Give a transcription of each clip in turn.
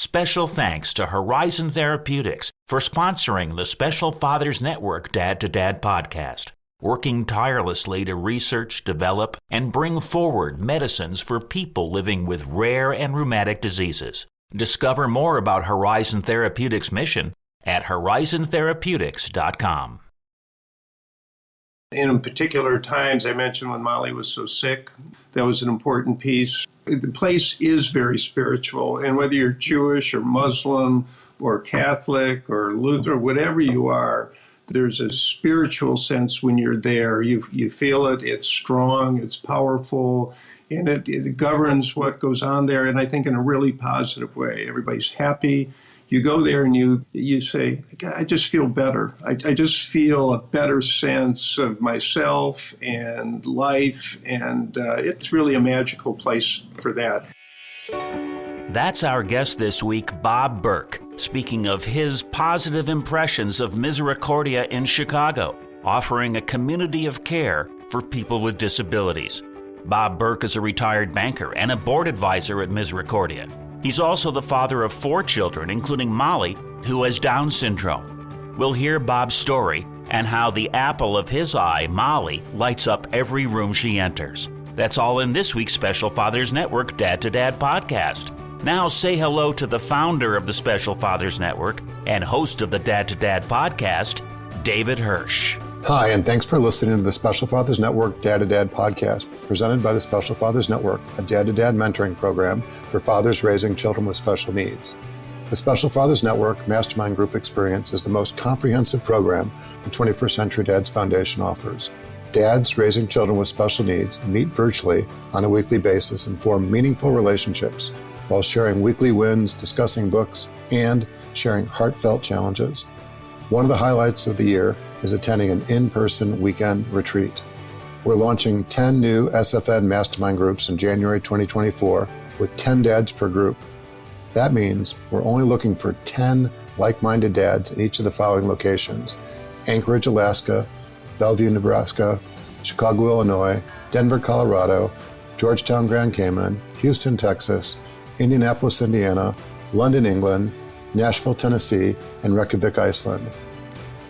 Special thanks to Horizon Therapeutics for sponsoring the Special Fathers Network Dad to Dad podcast, working tirelessly to research, develop, and bring forward medicines for people living with rare and rheumatic diseases. Discover more about Horizon Therapeutics' mission at horizontherapeutics.com. In particular times, I mentioned when Molly was so sick, that was an important piece. The place is very spiritual, and whether you're Jewish or Muslim or Catholic or Lutheran, whatever you are, there's a spiritual sense when you're there. You feel it, it's strong, it's powerful, and it governs what goes on there, and I think in a really positive way. Everybody's happy. You go there and you say, I just feel better. I just feel a better sense of myself and life, and it's really a magical place for that. That's our guest this week, Bob Bourke, speaking of his positive impressions of Misericordia in Chicago, offering a community of care for people with disabilities. Bob Bourke is a retired banker and a board advisor at Misericordia. He's also the father of 4 children, including Molly, who has Down syndrome. We'll hear Bob's story and how the apple of his eye, Molly, lights up every room she enters. That's all in this week's Special Fathers Network Dad to Dad podcast. Now say hello to the founder of the Special Fathers Network and host of the Dad to Dad podcast, David Hirsch. Hi, and thanks for listening to the Special Fathers Network Dad to Dad podcast, presented by the Special Fathers Network, a Dad to Dad mentoring program for fathers raising children with special needs. The Special Fathers Network Mastermind Group Experience is the most comprehensive program the 21st Century Dads Foundation offers. Dads raising children with special needs meet virtually on a weekly basis and form meaningful relationships while sharing weekly wins, discussing books, and sharing heartfelt challenges. One of the highlights of the year is attending an in-person weekend retreat. We're launching 10 new SFN mastermind groups in January 2024 with 10 dads per group. That means we're only looking for 10 like-minded dads in each of the following locations: Anchorage, Alaska, Bellevue, Nebraska, Chicago, Illinois, Denver, Colorado, Georgetown, Grand Cayman, Houston, Texas, Indianapolis, Indiana, London, England, Nashville, Tennessee, and Reykjavik, Iceland.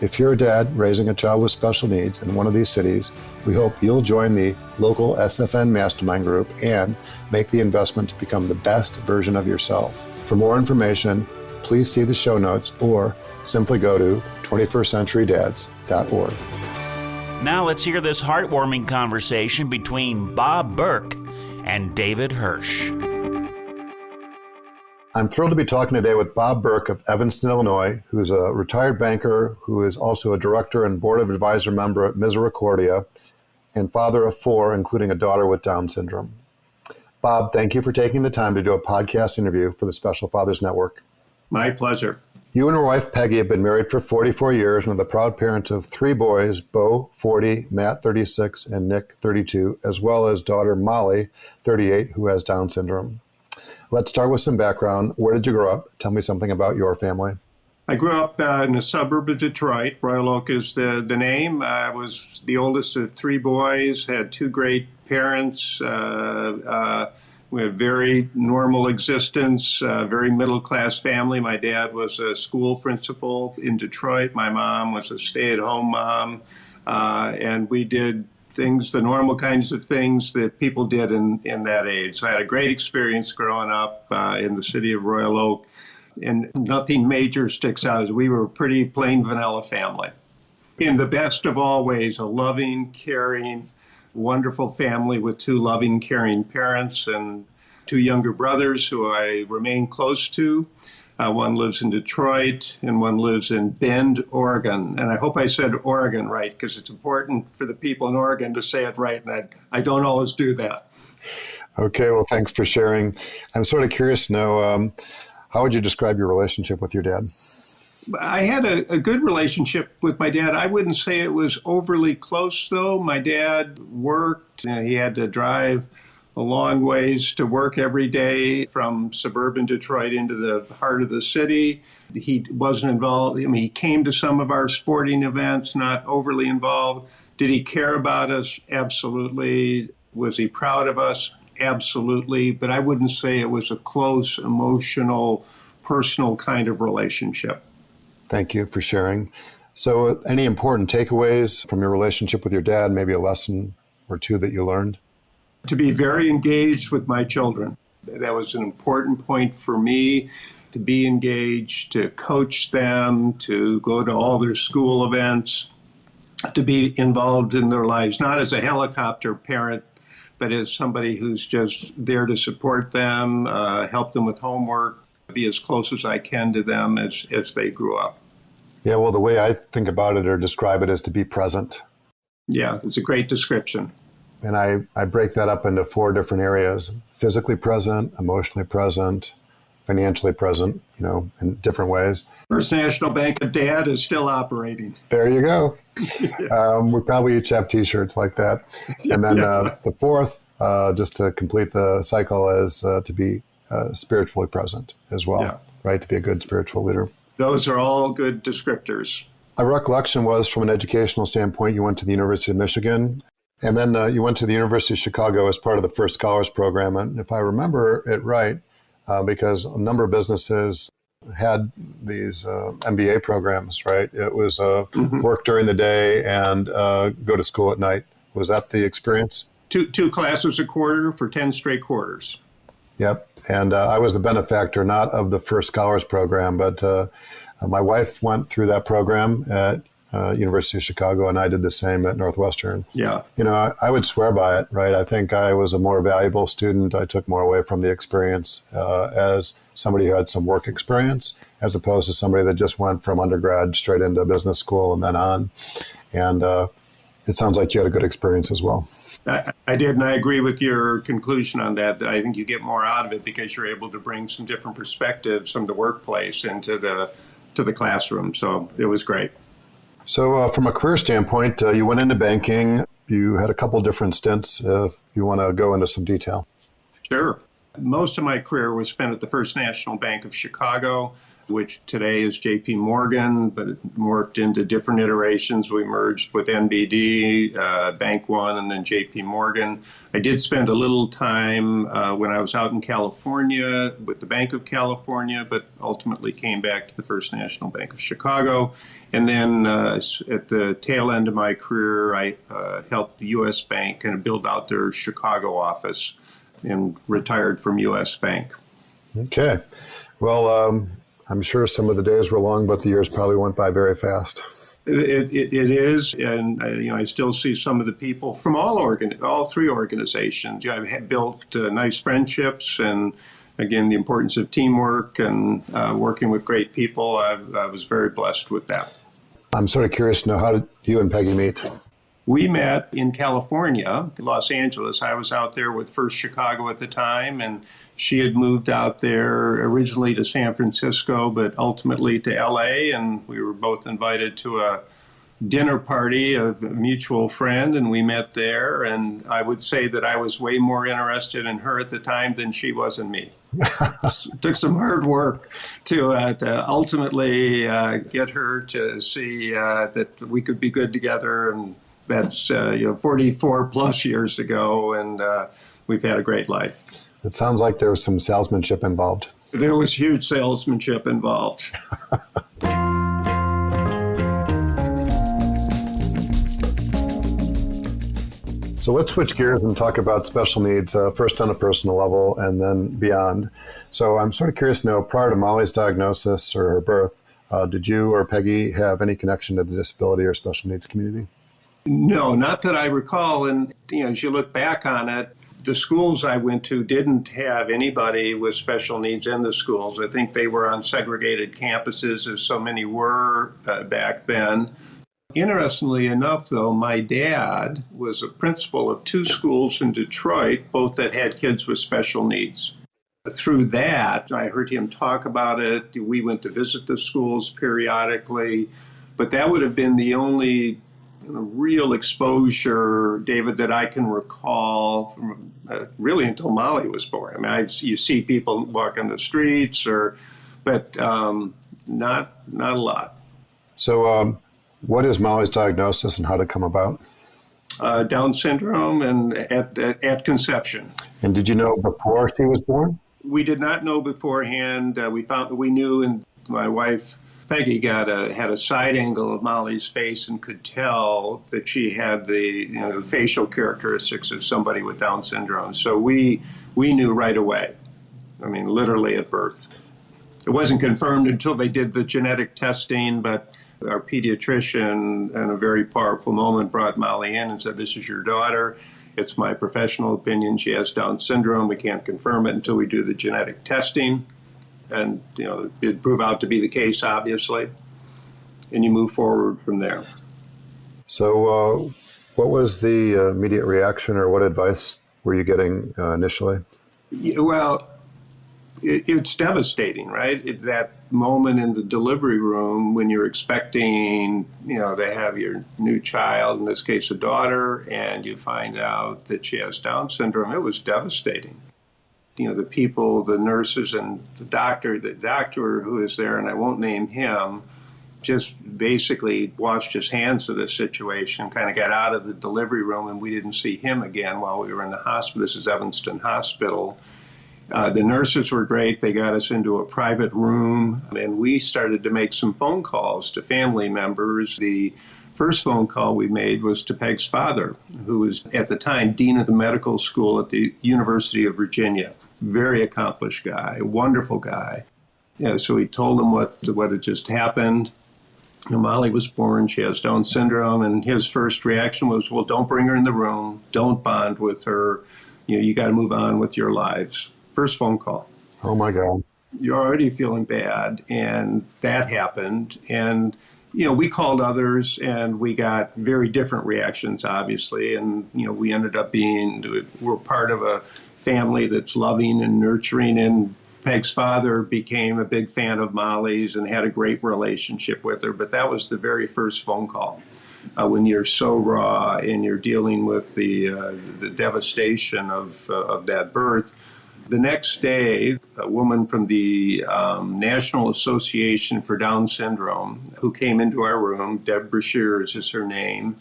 If you're a dad raising a child with special needs in one of these cities, we hope you'll join the local SFN Mastermind Group and make the investment to become the best version of yourself. For more information, please see the show notes or simply go to 21stcenturydads.org. Now let's hear this heartwarming conversation between Bob Bourke and David Hirsch. I'm thrilled to be talking today with Bob Bourke of Evanston, Illinois, who's a retired banker who is also a director and board of advisor member at Misericordia and father of 4, including a daughter with Down syndrome. Bob, thank you for taking the time to do a podcast interview for the Special Fathers Network. My pleasure. You and your wife, Peggy, have been married for 44 years and are the proud parents of 3 boys, Bo, 40, Matt, 36, and Nick, 32, as well as daughter Molly, 38, who has Down syndrome. Let's start with some background. Where did you grow up? Tell me something about your family. I grew up in a suburb of Detroit. Royal Oak is the name. I was the oldest of 3 boys, had 2 great parents. We had a very normal existence, very middle-class family. My dad was a school principal in Detroit. My mom was a stay-at-home mom. And we did things, the normal kinds of things that people did in that age. So I had a great experience growing up in the city of Royal Oak, and nothing major sticks out. We were a pretty plain vanilla family. In the best of all ways, a loving, caring, wonderful family with 2 loving, caring parents and 2 younger brothers who I remain close to. One lives in Detroit and one lives in Bend, Oregon. And I hope I said Oregon right, because it's important for the people in Oregon to say it right, and I don't always do that. Okay, well, thanks for sharing. I'm sort of curious to know, how would you describe your relationship with your dad? I had a good relationship with my dad. I wouldn't say it was overly close, though. My dad worked. He had to drive a long ways to work every day from suburban Detroit into the heart of the city. He wasn't involved. I mean, he came to some of our sporting events, not overly involved. Did he care about us? Absolutely. Was he proud of us? Absolutely. But I wouldn't say it was a close, emotional personal kind of relationship. Thank you for sharing. So any important takeaways from your relationship with your dad, maybe a lesson or two that you learned? To be very engaged with my children. That was an important point for me, to be engaged, to coach them, to go to all their school events, to be involved in their lives, not as a helicopter parent, but as somebody who's just there to support them, help them with homework, be as close as I can to them as they grew up. Yeah, well, the way I think about it or describe it is to be present. Yeah, it's a great description. And I break that up into 4 different areas: physically present, emotionally present, financially present, in different ways. First National Bank of Dad is still operating. There you go. We probably each have T-shirts like that. And then the 4th, just to complete the cycle, is to be spiritually present as well, right? To be a good spiritual leader. Those are all good descriptors. My recollection was, from an educational standpoint, you went to the University of Michigan, and then you went to the University of Chicago as part of the First Scholars Program. And if I remember it right, because a number of businesses had these MBA programs, right? It was work during the day and go to school at night. Was that the experience? Two classes a quarter for 10 straight quarters. Yep. And I was the benefactor, not of the First Scholars Program, but my wife went through that program at University of Chicago, and I did the same at Northwestern. Yeah. I would swear by it, right? I think I was a more valuable student. I took more away from the experience as somebody who had some work experience, as opposed to somebody that just went from undergrad straight into business school and then on. And it sounds like you had a good experience as well. I did, and I agree with your conclusion on that I think you get more out of it because you're able to bring some different perspectives from the workplace into the classroom. So it was great. So from a career standpoint, you went into banking. You had a couple different stints. If you want to go into some detail. Sure. Most of my career was spent at the First National Bank of Chicago, which today is JP Morgan, but it morphed into different iterations. We merged with NBD, Bank One, and then JP Morgan. I did spend a little time when I was out in California with the Bank of California, but ultimately came back to the First National Bank of Chicago. And then at the tail end of my career, I helped the U.S. Bank kind of build out their Chicago office and retired from U.S. Bank. Okay. Well, I'm sure some of the days were long, but the years probably went by very fast. It is, and I still see some of the people from all 3 organizations. I've built nice friendships, and again, the importance of teamwork and working with great people. I was very blessed with that. I'm sort of curious to know, how did you and Peggy meet? We met in California, Los Angeles. I was out there with First Chicago at the time, and she had moved out there originally to San Francisco, but ultimately to LA, and we were both invited to a dinner party of a mutual friend, and we met there. And I would say that I was way more interested in her at the time than she was in me. It took some hard work to ultimately get her to see that we could be good together, and that's 44 plus years ago, and we've had a great life. It sounds like there was some salesmanship involved. There was huge salesmanship involved. So let's switch gears and talk about special needs, first on a personal level and then beyond. So I'm sort of curious to know, prior to Molly's diagnosis or her birth, did you or Peggy have any connection to the disability or special needs community? No, not that I recall. And as you look back on it, the schools I went to didn't have anybody with special needs in the schools. I think they were on segregated campuses, as so many were back then. Interestingly enough, though, my dad was a principal of 2 schools in Detroit, both that had kids with special needs. Through that, I heard him talk about it. We went to visit the schools periodically, but that would have been the only real exposure, David, that I can recall from really until Molly was born. I mean, you see people walking the streets, but not a lot. So what is Molly's diagnosis and how did it come about? Down syndrome and at conception. And did you know before she was born? We did not know beforehand. We knew, and my wife Peggy had a side angle of Molly's face and could tell that she had the facial characteristics of somebody with Down syndrome. So we knew right away. I mean, literally at birth. It wasn't confirmed until they did the genetic testing, but our pediatrician, in a very powerful moment, brought Molly in and said, "This is your daughter. It's my professional opinion. She has Down syndrome. We can't confirm it until we do the genetic testing." And, it proved out to be the case, obviously. And you move forward from there. So what was the immediate reaction, or what advice were you getting initially? Well, it's devastating, right? That moment in the delivery room when you're expecting, to have your new child, in this case a daughter, and you find out that she has Down syndrome, it was devastating. The people, the nurses and the doctor who is there, and I won't name him, just basically washed his hands of this situation, kind of got out of the delivery room, and we didn't see him again while we were in the hospital. This is Evanston Hospital. The nurses were great. They got us into a private room, and we started to make some phone calls to family members. The first phone call we made was to Peg's father, who was at the time dean of the medical school at the University of Virginia. Very accomplished guy, wonderful guy. So we told him what had just happened. Molly was born. She has Down syndrome, and his first reaction was, "Well, don't bring her in the room. Don't bond with her. You got to move on with your lives." First phone call. Oh, my God. You're already feeling bad, and that happened. And, we called others, and we got very different reactions, obviously. And, we ended up we're part of a family that's loving and nurturing. And Peg's father became a big fan of Molly's and had a great relationship with her. But that was the very first phone call. When you're so raw and you're dealing with the devastation of that birth. The next day, a woman from the National Association for Down Syndrome who came into our room, Deborah Shears is her name.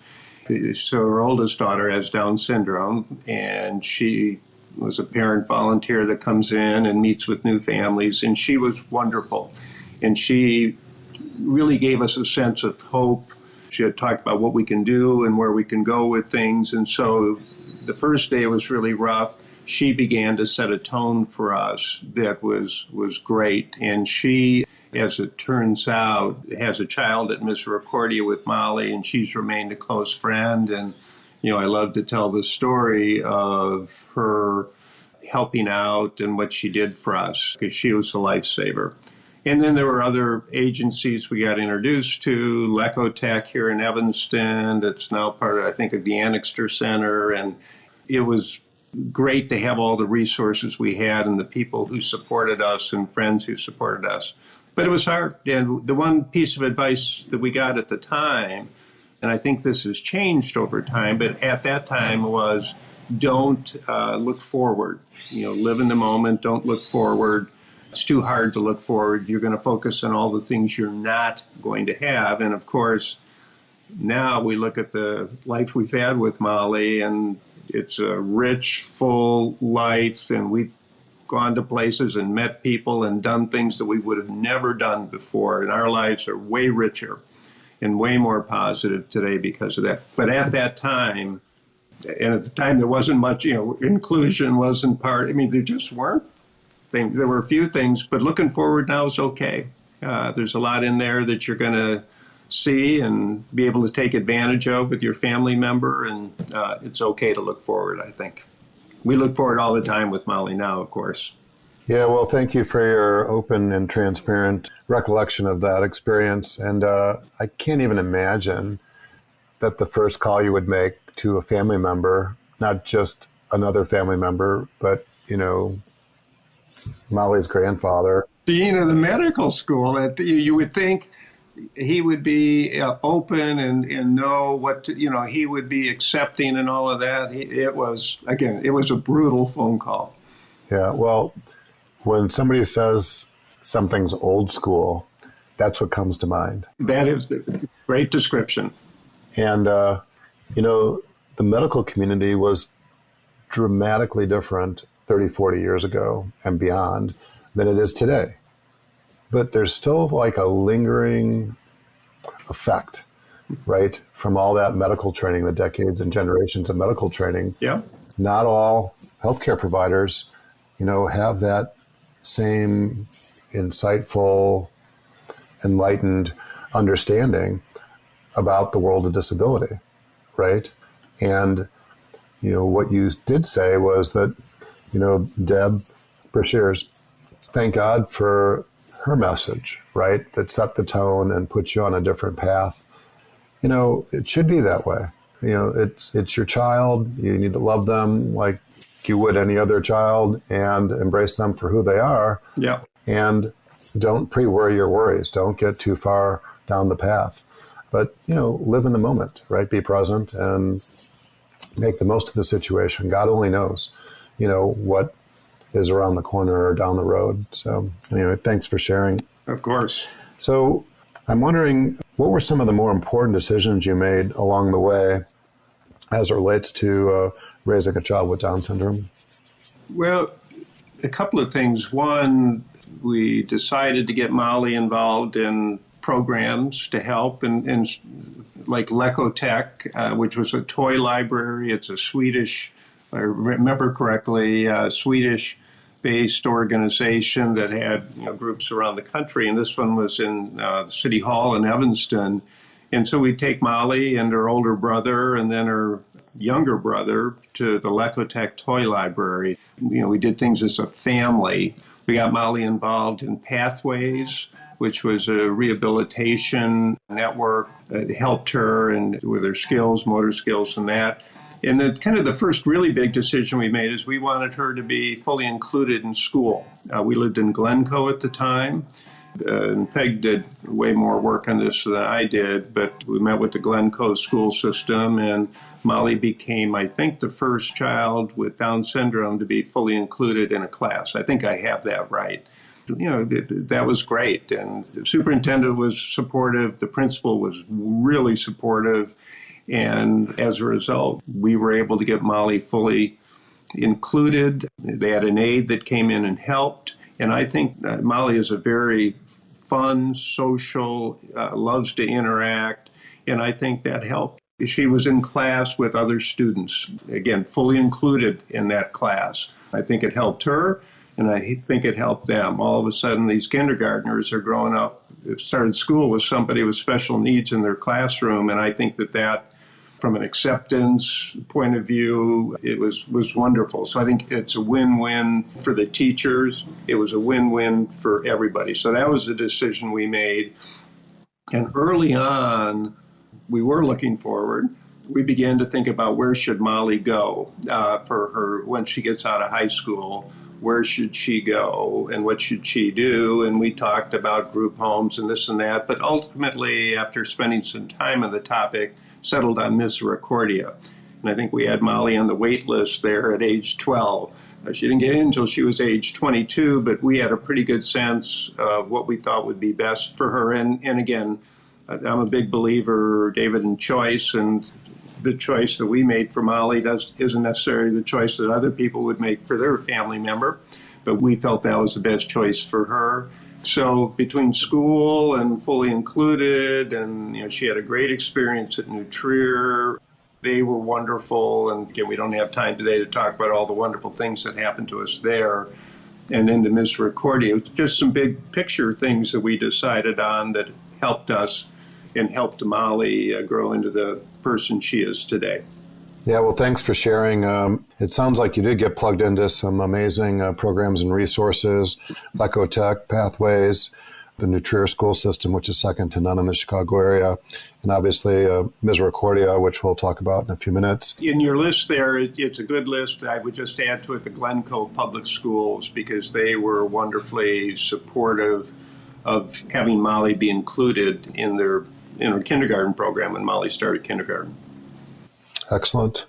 So her oldest daughter has Down syndrome, and she was a parent volunteer that comes in and meets with new families, and she was wonderful. And she really gave us a sense of hope. She had talked about what we can do and where we can go with things. And so the first day was really rough. She began to set a tone for us that was great. And she, as it turns out, has a child at Misericordia with Molly, and she's remained a close friend. And, I love to tell the story of her helping out and what she did for us, because she was a lifesaver. And then there were other agencies we got introduced to, Lecotech here in Evanston, that's now part of, I think, of the Annixter Center. And it was great to have all the resources we had and the people who supported us and friends who supported us. But it was hard. And the one piece of advice that we got at the time, and I think this has changed over time, but at that time was don't look forward. Live in the moment, don't look forward. It's too hard to look forward. You're going to focus on all the things you're not going to have. And of course, now we look at the life we've had with Molly, and it's a rich, full life, and we've gone to places and met people and done things that we would have never done before. And our lives are way richer and way more positive today because of that. But at that time, and at the time there wasn't much, inclusion wasn't part, there just weren't things. There were a few things, but looking forward now is okay. There's a lot in there that you're going to see and be able to take advantage of with your family member, and it's okay to look forward, I think. We look forward all the time with Molly now, of course. Yeah, well, thank you for your open and transparent recollection of that experience. And I can't even imagine that the first call you would make to a family member, not just another family member, but, Molly's grandfather. Dean of the medical school, you would think he would be open and know what to, he would be accepting and all of that. It was a brutal phone call. Yeah, well, when somebody says something's old school, that's what comes to mind. That is the great description. And, the medical community was dramatically different 30, 40 years ago and beyond than it is today. But there's still like a lingering effect, right, from all that medical training, the decades and generations of medical training. Yeah. Not all healthcare providers, have that same insightful, enlightened understanding about the world of disability, right? And, what you did say was that, Deb Brashears, thank God for her message, right? That set the tone and put you on a different path. It should be that way. It's your child. You need to love them like you would any other child and embrace them for who they are. Yeah. And don't pre-worry your worries. Don't get too far down the path. But, live in the moment, right? Be present and make the most of the situation. God only knows, what is around the corner or down the road. So anyway, thanks for sharing. Of course. So I'm wondering, what were some of the more important decisions you made along the way as it relates to raising a child with Down syndrome? Well, a couple of things. One, we decided to get Molly involved in programs to help, and like Lecotech, which was a toy library. It's a Swedish, if I remember correctly, Swedish-based organization that had groups around the country, and this one was in City Hall in Evanston. And so we'd take Molly and her older brother and then her younger brother to the Lecotech toy library. We did things as a family. We got Molly involved in Pathways, which was a rehabilitation network that helped her and with her skills, motor skills and that. And the first really big decision we made is we wanted her to be fully included in school. We lived in Glencoe at the time. And Peg did way more work on this than I did, but we met with the Glencoe school system, and Molly became, I think, the first child with Down syndrome to be fully included in a class. I think I have that right. That was great. And the superintendent was supportive. The principal was really supportive. And as a result, we were able to get Molly fully included. They had an aide that came in and helped. And I think Molly is a very fun, social, loves to interact. And I think that helped. She was in class with other students, again, fully included in that class. I think it helped her, and I think it helped them. All of a sudden, these kindergartners are growing up, started school with somebody with special needs in their classroom, and I think that from an acceptance point of view, it was wonderful. So I think it's a win-win for the teachers. It was a win-win for everybody. So that was the decision we made. And early on, we were looking forward. We began to think about where should Molly go for her when she gets out of high school. Where should she go and what should she do? And we talked about group homes and this and that. But ultimately, after spending some time on the topic, settled on Misericordia. And I think we had Molly on the wait list there at age 12. She didn't get in until she was age 22, but we had a pretty good sense of what we thought would be best for her. And again, I'm a big believer, David, in choice, and the choice that we made for Molly isn't necessarily the choice that other people would make for their family member, but we felt that was the best choice for her. So between school and fully included, and she had a great experience at New Trier. They were wonderful, and again, we don't have time today to talk about all the wonderful things that happened to us there. And then to Misericordia, just some big picture things that we decided on that helped us and helped Molly grow into the person she is today. Yeah, well, thanks for sharing. It sounds like you did get plugged into some amazing programs and resources, Lecotech, Pathways, the New Trier school system, which is second to none in the Chicago area, and obviously Misericordia, which we'll talk about in a few minutes. In your list there, it's a good list. I would just add to it the Glencoe Public Schools, because they were wonderfully supportive of having Molly be included in her kindergarten program when Molly started kindergarten. Excellent.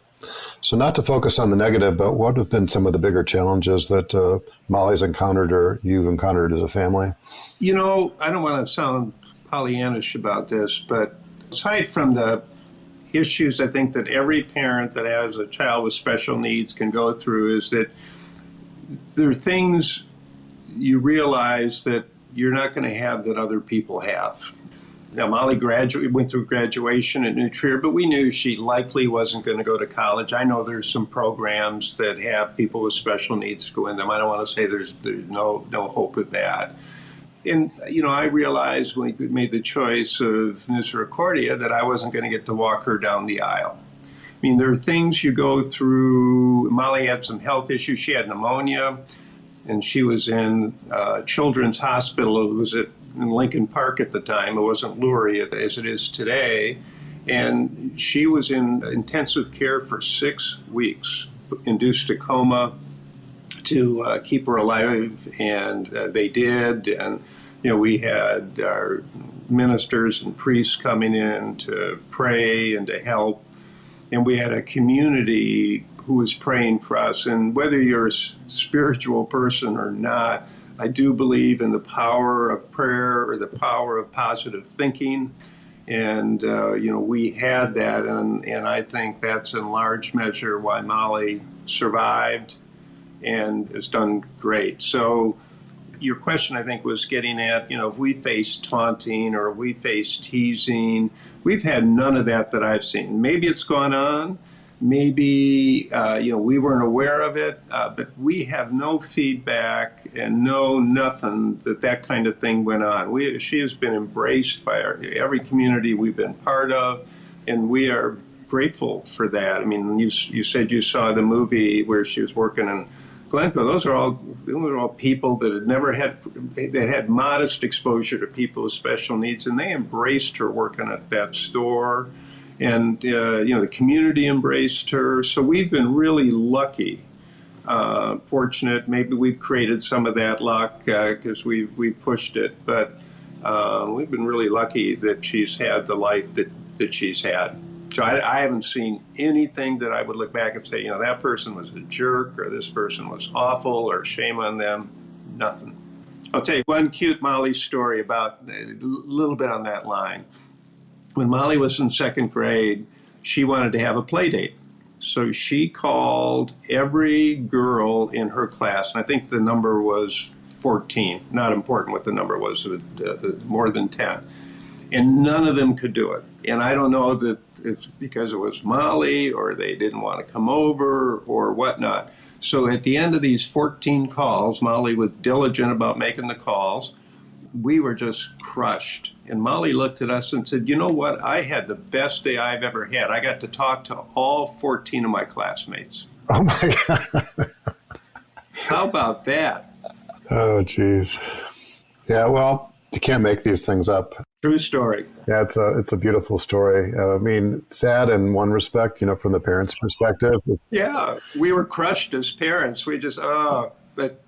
So not to focus on the negative, but what have been some of the bigger challenges that Molly's encountered or you've encountered as a family? I don't want to sound Pollyannish about this, but aside from the issues I think that every parent that has a child with special needs can go through, is that there are things you realize that you're not going to have that other people have. Now, Molly went through graduation at New Trier, but we knew she likely wasn't going to go to college. I know there's some programs that have people with special needs go in them. I don't want to say there's no hope of that. And, I realized when we made the choice of Misericordia that I wasn't going to get to walk her down the aisle. I mean, there are things you go through. Molly had some health issues. She had pneumonia, and she was in Children's Hospital. It was in Lincoln Park at the time. It wasn't Lurie as it is today. And she was in intensive care for 6 weeks, induced a coma to keep her alive, and they did. And, we had our ministers and priests coming in to pray and to help. And we had a community who was praying for us. And whether you're a spiritual person or not, I do believe in the power of prayer or the power of positive thinking. And, we had that. And I think that's in large measure why Molly survived and has done great. So your question, I think, was getting at, if we face taunting or we face teasing. We've had none of that I've seen. Maybe it's gone on. Maybe, we weren't aware of it, but we have no feedback and nothing that kind of thing went on. She has been embraced by every community we've been part of, and we are grateful for that. I mean, you said you saw the movie where she was working in Glencoe. Those are all people that had modest exposure to people with special needs, and they embraced her working at that store. And, the community embraced her. So we've been really lucky, fortunate. Maybe we've created some of that luck because we've pushed it. But we've been really lucky that she's had the life that she's had. So I haven't seen anything that I would look back and say, that person was a jerk or this person was awful or shame on them. Nothing. I'll tell you one cute Molly story about a little bit on that line. When Molly was in second grade, she wanted to have a play date. So she called every girl in her class, and I think the number was 14. Not important what the number was, more than 10. And none of them could do it. And I don't know that it's because it was Molly or they didn't want to come over or whatnot. So at the end of these 14 calls, Molly was diligent about making the calls. We were just crushed. And Molly looked at us and said, you know what? I had the best day I've ever had. I got to talk to all 14 of my classmates. Oh, my God. How about that? Oh, geez. Yeah, well, you can't make these things up. True story. Yeah, it's a beautiful story. I mean, sad in one respect, from the parents' perspective. Yeah, we were crushed as parents. We just, but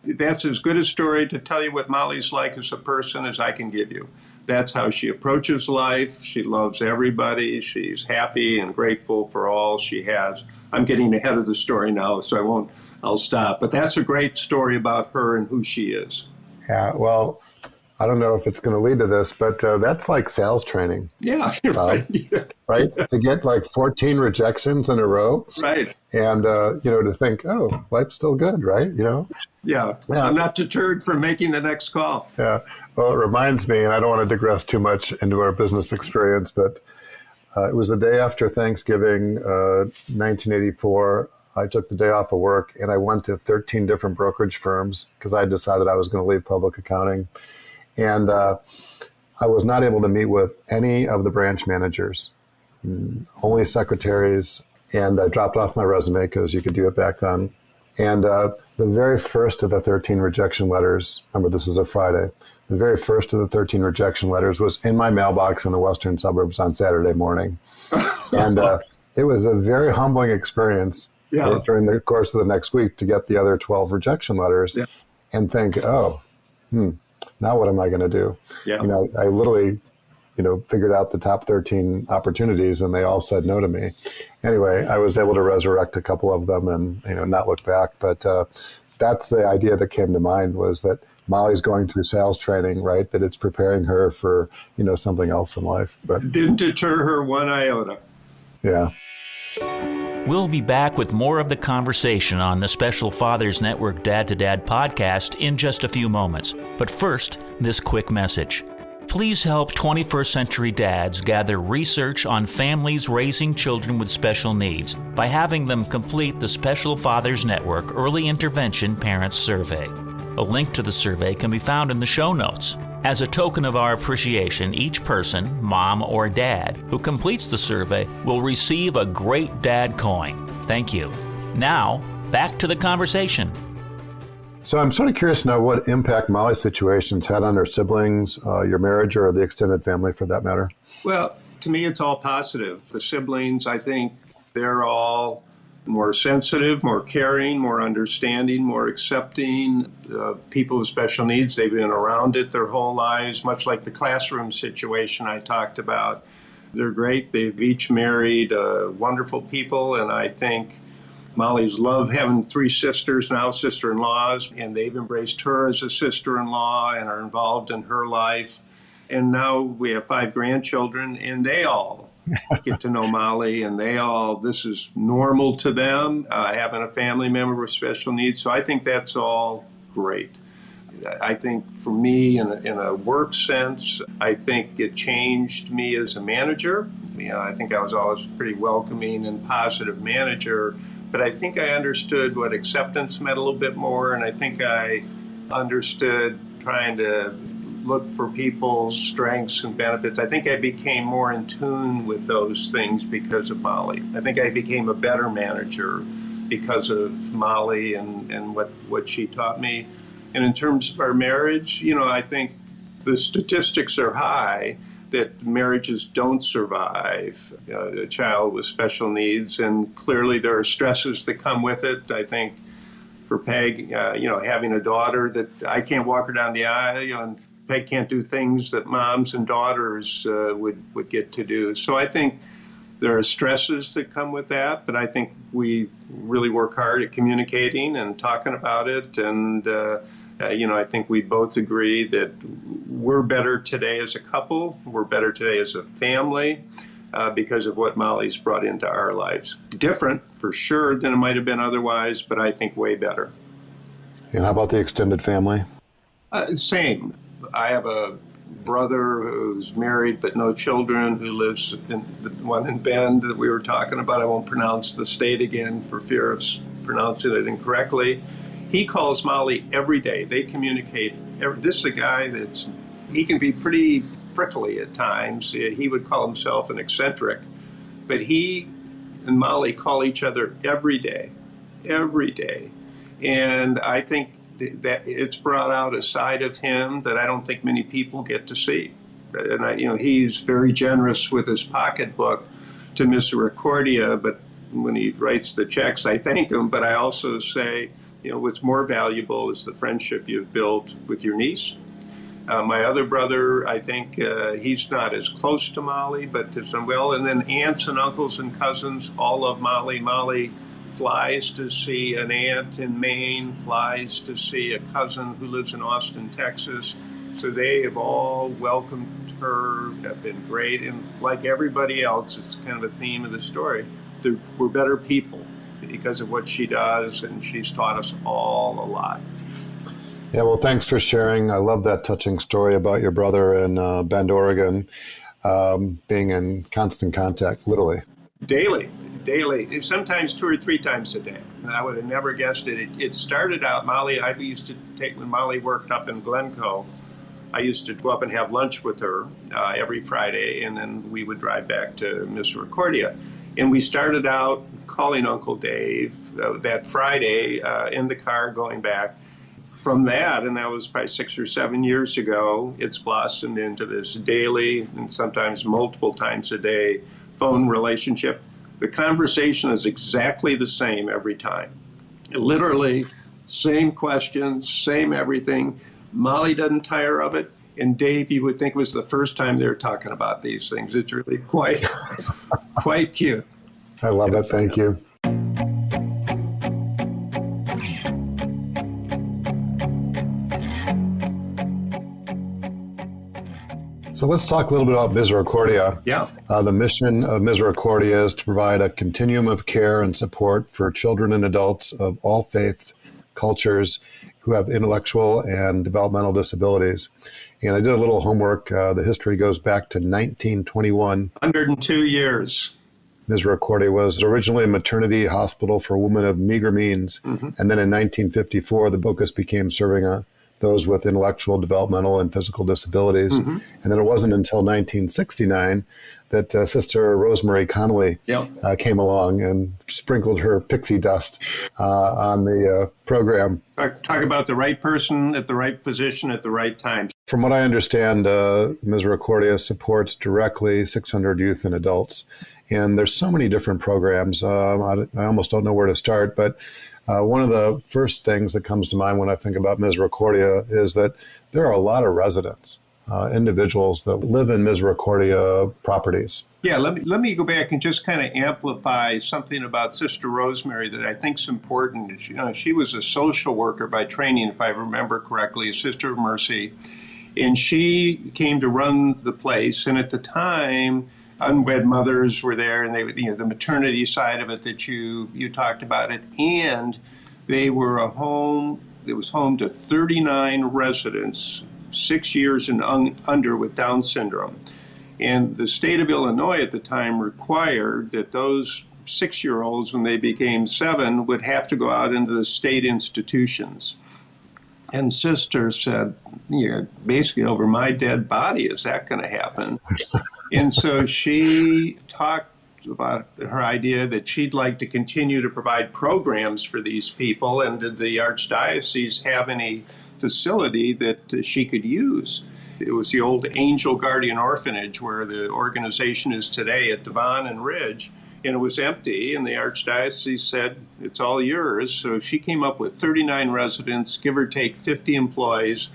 that's as good a story to tell you what Molly's like as a person as I can give you. That's how she approaches life. She loves everybody. She's happy and grateful for all she has. I'm getting ahead of the story now, so I'll stop. But that's a great story about her and who she is. Yeah, well, I don't know if it's going to lead to this, but that's like sales training. Yeah, you're right. Yeah. Right? To get like 14 rejections in a row. Right. And, to think, oh, life's still good, right? Yeah. I'm not deterred from making the next call. Yeah. Well, it reminds me, and I don't want to digress too much into our business experience, but it was the day after Thanksgiving, 1984. I took the day off of work, and I went to 13 different brokerage firms because I decided I was going to leave public accounting. And I was not able to meet with any of the branch managers, only secretaries. And I dropped off my resume because you could do it back then. And the very first of the 13 rejection letters, remember this is a Friday, the very first of the 13 rejection letters was in my mailbox in the western suburbs on Saturday morning. And it was a very humbling experience during the course of the next week to get the other 12 rejection letters and think, now what am I going to do? Yeah. I literally, figured out the top 13 opportunities and they all said no to me. Anyway, I was able to resurrect a couple of them and, not look back. But that's the idea that came to mind was that Molly's going through sales training, right? That it's preparing her for, something else in life. But didn't deter her one iota. Yeah. We'll be back with more of the conversation on the Special Fathers Network Dad to Dad podcast in just a few moments. But first, this quick message. Please help 21st century dads gather research on families raising children with special needs by having them complete the Special Fathers Network Early Intervention Parents Survey. A link to the survey can be found in the show notes. As a token of our appreciation, each person, mom or dad, who completes the survey will receive a Great Dad coin. Thank you. Now, back to the conversation. So I'm sort of curious to know what impact Molly's situation's had on her siblings, your marriage, or the extended family for that matter. Well, to me, it's all positive. The siblings, I think they're all more sensitive, more caring, more understanding, more accepting of people with special needs. They've been around it their whole lives, much like the classroom situation I talked about. They're great. They've each married wonderful people, and I think Molly's loved having 3 sisters now, sister-in-laws, and they've embraced her as a sister-in-law and are involved in her life. And now we have 5 grandchildren, and they all get to know Molly, and this is normal to them, having a family member with special needs. So I think that's all great. I think for me, in a work sense, I think it changed me as a manager. I think I was always a pretty welcoming and positive manager, but I think I understood what acceptance meant a little bit more, and I think I understood trying to look for people's strengths and benefits. I think I became more in tune with those things because of Molly. I think I became a better manager because of Molly and what she taught me. And in terms of our marriage, I think the statistics are high that marriages don't survive a child with special needs. And clearly there are stresses that come with it. I think for Peg, having a daughter that I can't walk her down the aisle, and Peg can't do things that moms and daughters would get to do. So I think there are stresses that come with that, but I think we really work hard at communicating and talking about it. And, I think we both agree that we're better today as a couple. We're better today as a family because of what Molly's brought into our lives. Different, for sure, than it might have been otherwise, but I think way better. And how about the extended family? Same. I have a brother who's married but no children, who lives in the one in Bend that we were talking about. I won't pronounce the state again for fear of pronouncing it incorrectly. He calls Molly every day. They communicate. This is a guy he can be pretty prickly at times. He would call himself an eccentric, but he and Molly call each other every day. And I think that it's brought out a side of him that I don't think many people get to see. And he's very generous with his pocketbook to Misericordia, but when he writes the checks, I thank him. But I also say, what's more valuable is the friendship you've built with your niece. My other brother, I think he's not as close to Molly, but to some and then aunts and uncles and cousins all love Molly. Molly flies to see an aunt in Maine, flies to see a cousin who lives in Austin, Texas. So they have all welcomed her, have been great. And like everybody else, it's kind of a theme of the story. We're better people because of what she does, and she's taught us all a lot. Yeah, well, thanks for sharing. I love that touching story about your brother in Bend, Oregon, being in constant contact, literally. Daily, sometimes 2 or 3 times a day. And I would have never guessed it. It started out, Molly, I used to take, when Molly worked up in Glencoe, I used to go up and have lunch with her every Friday, and then we would drive back to Misericordia. And we started out calling Uncle Dave that Friday in the car going back. From that, and that was probably 6 or 7 years ago, it's blossomed into this daily and sometimes multiple times a day phone relationship. The conversation is exactly the same every time. Literally, same questions, same everything. Molly doesn't tire of it. And Dave, you would think it was the first time they were talking about these things. It's really quite cute. I love that. Thank you. So let's talk a little bit about Misericordia. Yeah. The mission of Misericordia is to provide a continuum of care and support for children and adults of all faiths, cultures who have intellectual and developmental disabilities. And I did a little homework. The history goes back to 1921. 102 years. Misericordia was originally a maternity hospital for women of meager means. Mm-hmm. And then in 1954, the focus became serving those with intellectual, developmental, and physical disabilities. Mm-hmm. And then it wasn't until 1969 that Sister Rosemary Connolly came along and sprinkled her pixie dust on the program. Talk about the right person at the right position at the right time. From what I understand, Misericordia supports directly 600 youth and adults. And there's so many different programs. I almost don't know where to start, but one of the first things that comes to mind when I think about Misericordia is that there are a lot of residents, individuals that live in Misericordia properties. Yeah, let me go back and just kind of amplify something about Sister Rosemary that I think is important. She was a social worker by training, if I remember correctly, a Sister of Mercy, and she came to run the place. And at the time, unwed mothers were there, and they, the maternity side of it that you talked about it, and they were a home that was home to 39 residents, 6 years and under with Down syndrome. And the state of Illinois at the time required that those 6-year-olds, when they became 7, would have to go out into the state institutions. And Sister said, basically over my dead body, is that going to happen? And so she talked about her idea that she'd like to continue to provide programs for these people, and did the Archdiocese have any facility that she could use? It was the old Angel Guardian Orphanage where the organization is today at Devon and Ridge, and it was empty, and the Archdiocese said, it's all yours. So she came up with 39 residents, give or take 50 employees,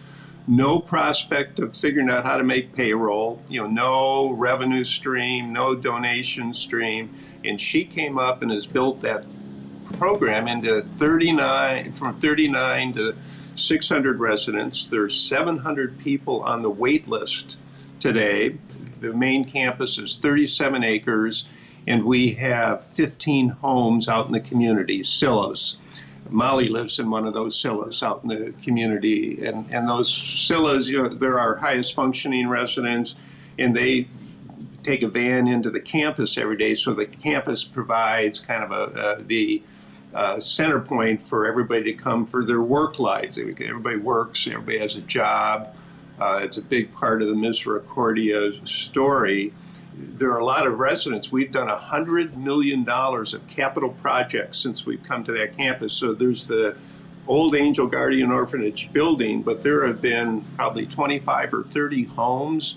no prospect of figuring out how to make payroll, no revenue stream, no donation stream. And she came up and has built that program into 39, from 39 to 600 residents. There's 700 people on the wait list today. The main campus is 37 acres, and we have 15 homes out in the community, silos. Molly lives in one of those silos out in the community, and those silos, they're our highest functioning residents, and they take a van into the campus every day. So the campus provides kind of the center point for everybody to come for their work lives. Everybody works, everybody has a job. It's a big part of the Misericordia story. There are a lot of residents. We've done $100 million of capital projects since we've come to that campus. So there's the old Angel Guardian Orphanage building, but there have been probably 25 or 30 homes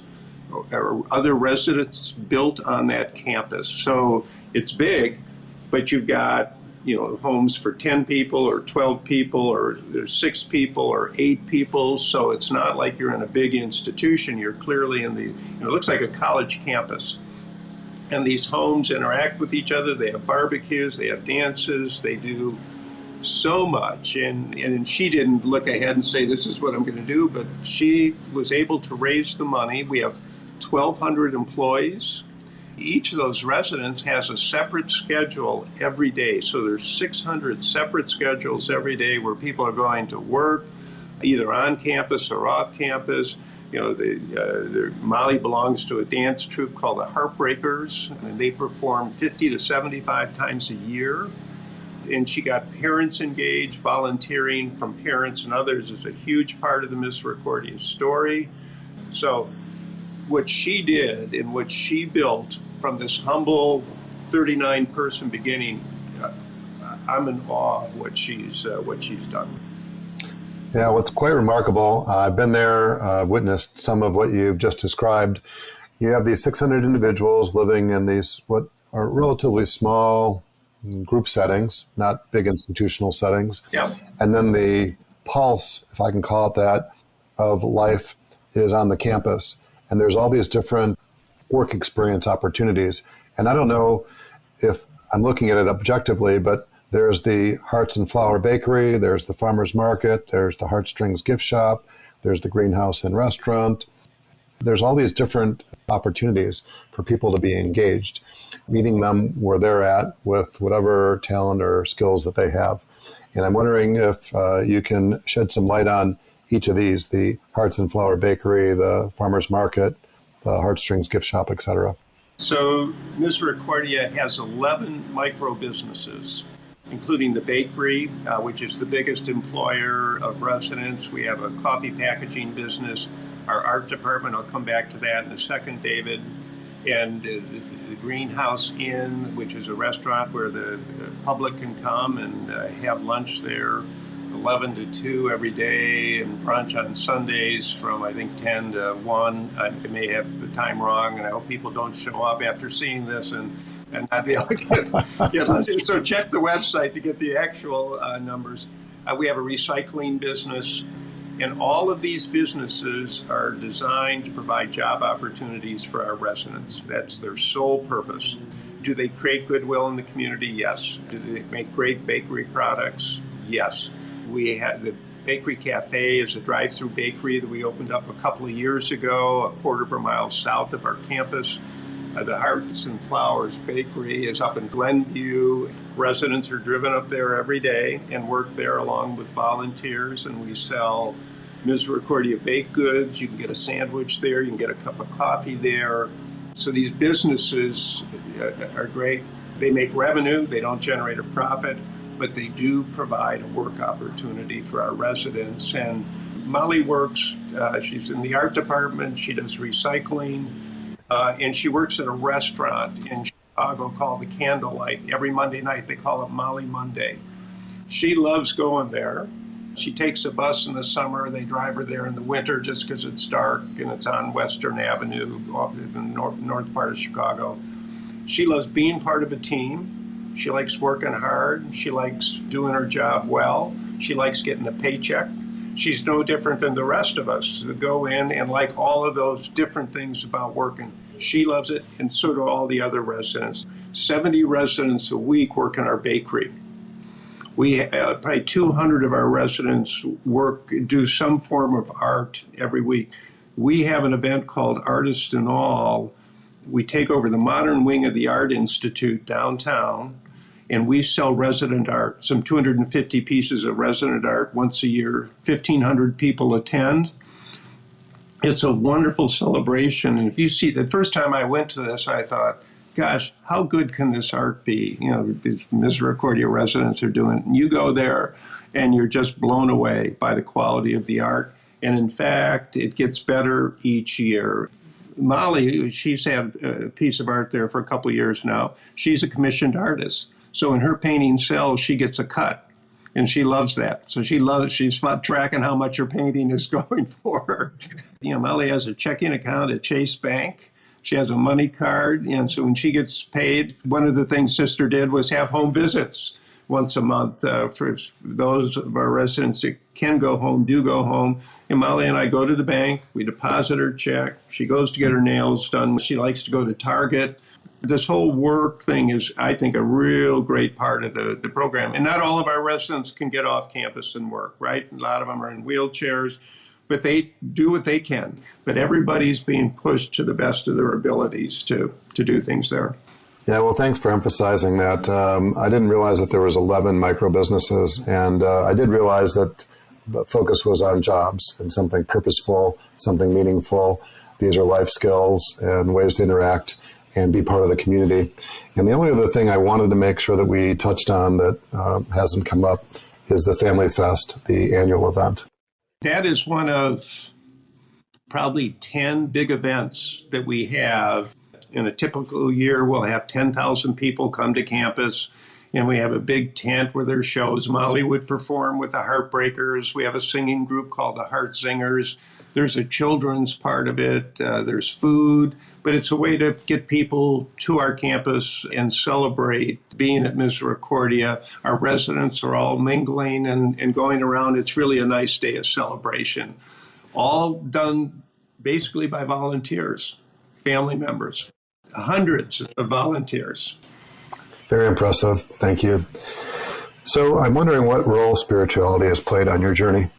or other residents built on that campus. So it's big, but you've got homes for 10 people or 12 people, or there's 6 people or 8 people. So it's not like you're in a big institution. You're clearly in it looks like a college campus. And these homes interact with each other. They have barbecues, they have dances, they do so much. And she didn't look ahead and say, this is what I'm going to do, but she was able to raise the money. We have 1,200 employees. Each of those residents has a separate schedule every day. So there's 600 separate schedules every day where people are going to work, either on campus or off campus. Molly belongs to a dance troupe called the Heartbreakers, and they perform 50 to 75 times a year. And she got parents engaged. Volunteering from parents and others is a huge part of the Misericordia story. So what she did and what she built from this humble 39-person beginning, I'm in awe of what she's done. Yeah, what's quite remarkable, I've been there, witnessed some of what you've just described. You have these 600 individuals living in these what are relatively small group settings, not big institutional settings. Yeah. And then the pulse, if I can call it that, of life is on the campus. And there's all these different work experience opportunities. And I don't know if I'm looking at it objectively, but there's the Hearts and Flower Bakery, there's the Farmer's Market, there's the Heartstrings Gift Shop, there's the Greenhouse and Restaurant. There's all these different opportunities for people to be engaged, meeting them where they're at with whatever talent or skills that they have. And I'm wondering if you can shed some light on each of these, the Hearts and Flower Bakery, the Farmers Market, the Heartstrings Gift Shop, etc. So Misericordia has 11 micro businesses, including the bakery, which is the biggest employer of residents. We have a coffee packaging business. Our art department, I'll come back to that in a second, David. And the Greenhouse Inn, which is a restaurant where the public can come and have lunch there 11 to 2 every day, and brunch on Sundays from, I think, 10 to 1. I may have the time wrong, and I hope people don't show up after seeing this and not be able to get lunch. So check the website to get the actual numbers. We have a recycling business, and all of these businesses are designed to provide job opportunities for our residents. That's their sole purpose. Do they create goodwill in the community? Yes. Do they make great bakery products? Yes. We had the Bakery Cafe is a drive-through bakery that we opened up a couple of years ago, a quarter of a mile south of our campus. The Hearts and Flowers Bakery is up in Glenview. Residents are driven up there every day and work there along with volunteers, and we sell Misericordia baked goods. You can get a sandwich there, you can get a cup of coffee there. So these businesses are great. They make revenue, they don't generate a profit, but they do provide a work opportunity for our residents. And Molly works, she's in the art department, she does recycling, and she works at a restaurant in Chicago called the Candlelight. Every Monday night they call it Molly Monday. She loves going there. She takes a bus in the summer, they drive her there in the winter just because it's dark and it's on Western Avenue in the north part of Chicago. She loves being part of a team. She likes working hard. She likes doing her job well. She likes getting a paycheck. She's no different than the rest of us who go in and like all of those different things about working. She loves it, and so do all the other residents. 70 residents a week work in our bakery. We probably 200 of our residents do some form of art every week. We have an event called Artists and All. We take over the modern wing of the Art Institute downtown, and we sell resident art, some 250 pieces of resident art once a year. 1,500 people attend. It's a wonderful celebration. And if you see, the first time I went to this, I thought, gosh, how good can this art be? You know, these Misericordia residents are doing it. And you go there, and you're just blown away by the quality of the art. And in fact, it gets better each year. Molly, she's had a piece of art there for a couple of years now. She's a commissioned artist. So when her painting sells, she gets a cut. And she loves that. So she's tracking how much her painting is going for. You know, Molly has a checking account at Chase Bank. She has a money card. And so when she gets paid, one of the things Sister did was have home visits once a month for those of our residents that can go home, do go home. And Molly and I go to the bank, we deposit her check. She goes to get her nails done. She likes to go to Target. This whole work thing is, I think, a real great part of the program. And not all of our residents can get off campus and work, right? A lot of them are in wheelchairs, but they do what they can. But everybody's being pushed to the best of their abilities to do things there. Yeah, well, thanks for emphasizing that. I didn't realize that there was 11 micro businesses, and I did realize that the focus was on jobs and something purposeful, something meaningful. These are life skills and ways to interact and be part of the community. And the only other thing I wanted to make sure that we touched on that hasn't come up is the Family Fest, the annual event. That is one of probably 10 big events that we have. In a typical year, we'll have 10,000 people come to campus, and we have a big tent where there's shows. Molly would perform with the Heartbreakers. We have a singing group called the Heart Singers. There's a children's part of it. There's food, but it's a way to get people to our campus and celebrate being at Misericordia. Our residents are all mingling and going around. It's really a nice day of celebration. All done basically by volunteers, family members. Hundreds of volunteers. Very impressive. Thank you. So I'm wondering what role spirituality has played on your journey.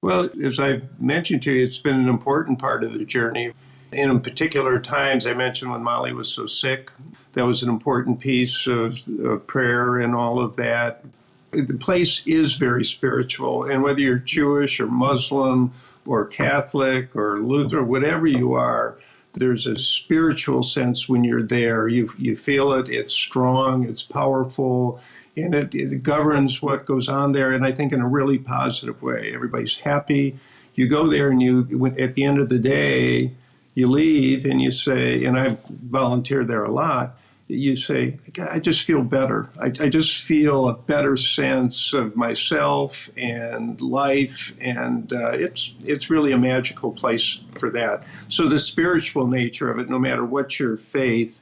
Well, as I mentioned to you, it's been an important part of the journey. In particular times, I mentioned when Molly was so sick, that was an important piece of prayer and all of that. The place is very spiritual, and whether you're Jewish or Muslim or Catholic or Lutheran, whatever you are, there's a spiritual sense when you're there. You feel it, it's strong, it's powerful, and it governs what goes on there, and I think in a really positive way. Everybody's happy. You go there and at the end of the day, you leave and you say, and I've volunteered there a lot, you say, I just feel better. I just feel a better sense of myself and life, and it's really a magical place for that. So the spiritual nature of it, no matter what your faith,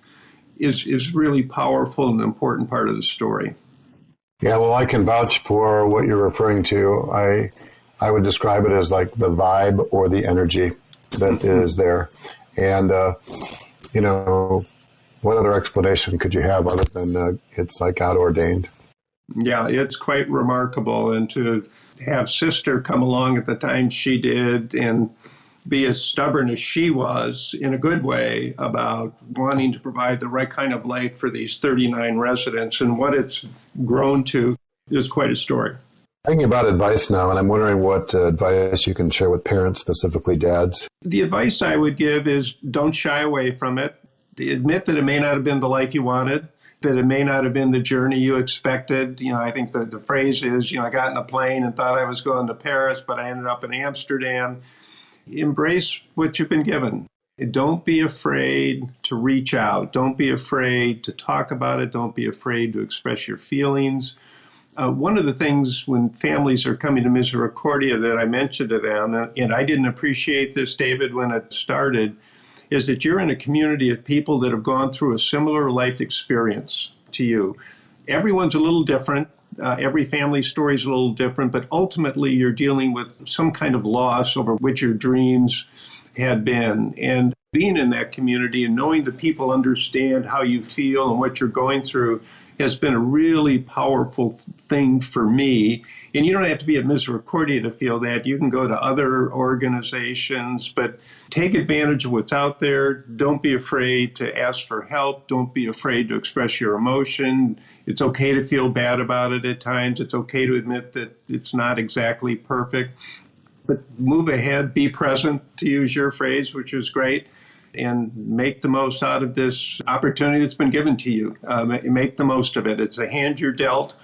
is really powerful and an important part of the story. Yeah, well, I can vouch for what you're referring to. I would describe it as like the vibe or the energy that is there. And, what other explanation could you have other than it's like God ordained? Yeah, it's quite remarkable. And to have Sister come along at the time she did and be as stubborn as she was in a good way about wanting to provide the right kind of life for these 39 residents and what it's grown to is quite a story. Thinking about advice now, and I'm wondering what advice you can share with parents, specifically dads. The advice I would give is don't shy away from it. Admit that it may not have been the life you wanted, that it may not have been the journey you expected. I think the phrase is, I got in a plane and thought I was going to Paris, but I ended up in Amsterdam. Embrace what you've been given. Don't be afraid to reach out. Don't be afraid to talk about it. Don't be afraid to express your feelings. One of the things when families are coming to Misericordia that I mentioned to them, and I didn't appreciate this, David, when it started, is that you're in a community of people that have gone through a similar life experience to you. Everyone's a little different. Every family story is a little different, but ultimately you're dealing with some kind of loss over which your dreams had been. And being in that community and knowing that people understand how you feel and what you're going through has been a really powerful thing for me. And you don't have to be at Misericordia to feel that. You can go to other organizations, but take advantage of what's out there. Don't be afraid to ask for help. Don't be afraid to express your emotion. It's okay to feel bad about it at times. It's okay to admit that it's not exactly perfect. But move ahead, be present, to use your phrase, which is great, and make the most out of this opportunity that's been given to you. Make the most of it. It's a hand you're dealt,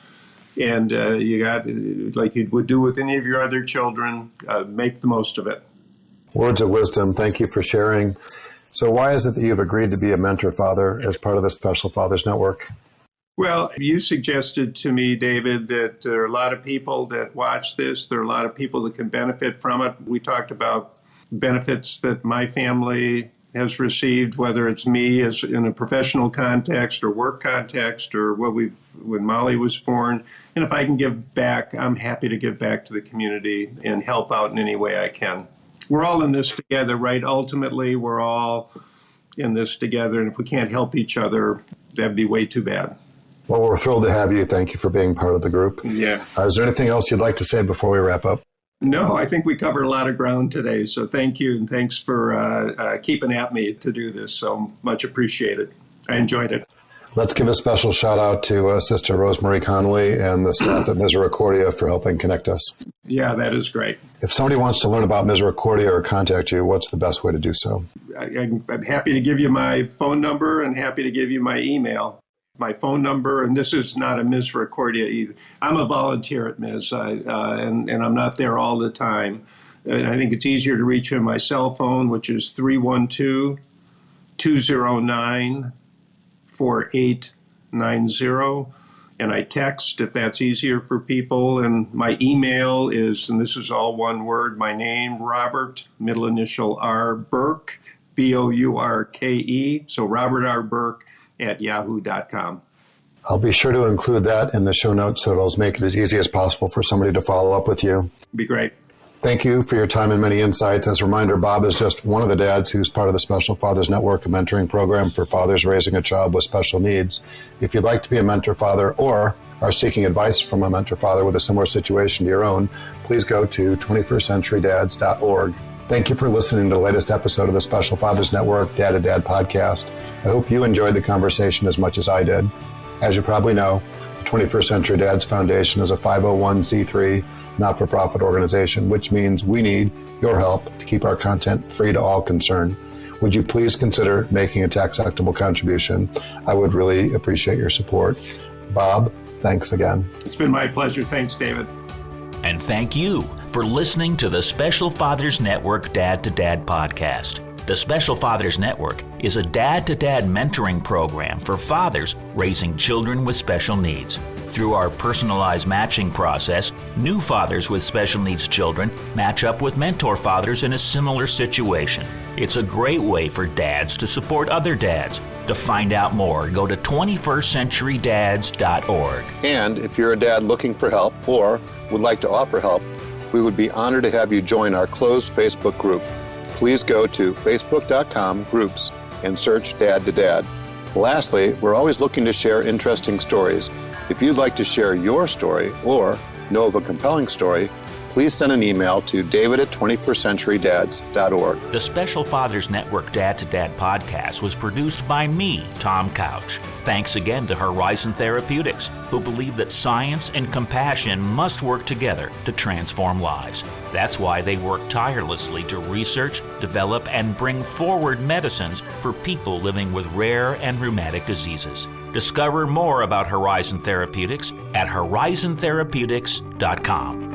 and you got, like you would do with any of your other children, make the most of it. Words of wisdom. Thank you for sharing. So why is it that you've agreed to be a mentor father as part of the Special Fathers Network? Well, you suggested to me, David, that there are a lot of people that watch this. There are a lot of people that can benefit from it. We talked about benefits that my family has received, whether it's me as in a professional context or work context or when Molly was born. And if I can give back, I'm happy to give back to the community and help out in any way I can. We're all in this together, right? Ultimately, we're all in this together. And if we can't help each other, that'd be way too bad. Well, we're thrilled to have you. Thank you for being part of the group. Yeah. Is there anything else you'd like to say before we wrap up? No, I think we covered a lot of ground today. So thank you, and thanks for keeping at me to do this. So much appreciated. I enjoyed it. Let's give a special shout out to Sister Rosemary Connolly and the staff at Misericordia for helping connect us. Yeah, that is great. If somebody wants to learn about Misericordia or contact you, what's the best way to do so? I'm happy to give you my phone number and happy to give you my email. My phone number, and this is not a Misericordia either. I'm a volunteer at Mis, and I'm not there all the time. And I think it's easier to reach me on my cell phone, which is 312-209-4890. And I text if that's easier for people. And my email is, and this is all one word, my name, Robert, middle initial R, Bourke, Bourke. So Robert R. Bourke at yahoo.com. I'll be sure to include that in the show notes so it'll make it as easy as possible for somebody to follow up with you. Be great. Thank you for your time and many insights. As a reminder, Bob is just one of the dads who's part of the Special Fathers Network, a mentoring program for fathers raising a child with special needs. If you'd like to be a mentor father or are seeking advice from a mentor father with a similar situation to your own, please go to 21stcenturydads.org Thank you for listening to the latest episode of the Special Fathers Network Dad to Dad podcast. I hope you enjoyed the conversation as much as I did. As you probably know, the 21st Century Dads Foundation is a 501c3 not-for-profit organization, which means we need your help to keep our content free to all concerned. Would you please consider making a tax-deductible contribution? I would really appreciate your support. Bob, thanks again. It's been my pleasure. Thanks, David. And thank you for listening to the Special Fathers Network Dad to Dad podcast. The Special Fathers Network is a dad-to-dad mentoring program for fathers raising children with special needs. Through our personalized matching process, new fathers with special needs children match up with mentor fathers in a similar situation. It's a great way for dads to support other dads. To find out more, go to 21stcenturydads.org. And if you're a dad looking for help or would like to offer help, we would be honored to have you join our closed Facebook group. Please go to facebook.com/groups and search Dad to Dad. Lastly, we're always looking to share interesting stories. If you'd like to share your story or know of a compelling story, please send an email to david@21stcenturydads.org. The Special Fathers Network Dad to Dad podcast was produced by me, Tom Couch. Thanks again to Horizon Therapeutics, who believe that science and compassion must work together to transform lives. That's why they work tirelessly to research, develop, and bring forward medicines for people living with rare and rheumatic diseases. Discover more about Horizon Therapeutics at horizontherapeutics.com.